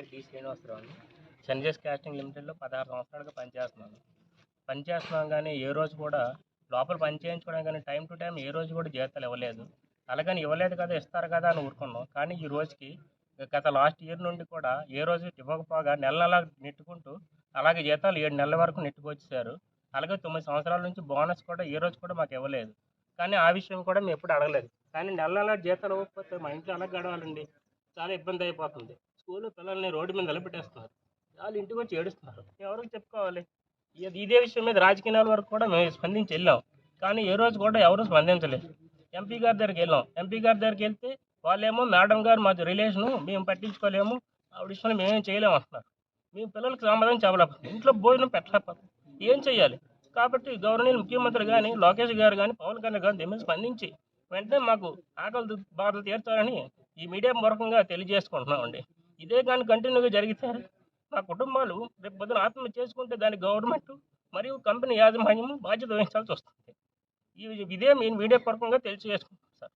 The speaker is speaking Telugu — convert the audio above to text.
పేరు డి శ్రీనివాసరావు అండి. చంద్రజేస్ క్యాస్టింగ్ లిమిటెడ్లో 16 సంవత్సరాలుగా పనిచేస్తున్నాను కానీ ఏ రోజు కూడా లోపల పని చేయించుకోవడానికి కానీ టైం టు టైం ఏ రోజు కూడా జీతాలు ఇవ్వలేదు. అలాగని ఇవ్వలేదు కదా ఇస్తారు కదా అని ఊరుకున్నాం. కానీ ఈ రోజుకి గత లాస్ట్ ఇయర్ నుండి కూడా ఏ రోజు ఇవ్వకపోగా నెల నెల నెట్టుకుంటూ అలాగే జీతాలు 7 నెలల వరకు నెట్టుకొచ్చేసారు. అలాగే 9 సంవత్సరాల నుంచి బోనస్ కూడా ఏ రోజు కూడా మాకు ఇవ్వలేదు. కానీ ఆ విషయం కూడా మేము ఎప్పుడు అడగలేదు. కానీ నెల నెల జీతాలు ఇవ్వకపోతే మా ఇంట్లో ఎలా గడవాలండి? చాలా ఇబ్బంది అయిపోతుంది. స్కూల్లో పిల్లల్ని రోడ్డు మీద నిలబెట్టేస్తున్నారు. వాళ్ళు ఇంటికి వచ్చి ఏడుస్తున్నారు. ఎవరికి చెప్పుకోవాలి? ఇదే విషయం మీద రాజకీయాల వరకు కూడా మేము స్పందించి వెళ్ళాం. కానీ ఏ రోజు కూడా ఎవరు స్పందించలేదు. ఎంపీ గారి దగ్గరికి వెళ్ళాం. ఎంపీ గారి దగ్గరికి వెళ్తే వాళ్ళేమో మేడం గారు మాది రిలేషను, మేము పట్టించుకోలేము, ఆవిడ విషయంలో మేమేం చేయలేము అంటున్నారు. మేము పిల్లలకి సమాధానం చెప్పలేకపోతుంది. ఇంట్లో భోజనం పెట్టలేకపోతుంది. ఏం చేయాలి? కాబట్టి గవర్నర్ ముఖ్యమంత్రి కానీ లోకేష్ గారు కానీ పవన్ కళ్యాణ్ గారు దీని మీద స్పందించి వెంటనే మాకు ఆకలి బాధలు తీర్చాలని ఈ మీడియా మూలకంగా తెలియజేసుకుంటున్నామండి. ఇదే కానీ కంటిన్యూగా జరిగితే మా కుటుంబాలు రేపు పొద్దున ఆత్మహత్య చేసుకుంటే దానికి గవర్నమెంట్ మరియు కంపెనీ యాజమాన్యం బాధ్యత వహించాల్సి వస్తుంది. ఇదే మేము మీడియా పూర్వకంగా తెలియజేసుకుంటాం సార్.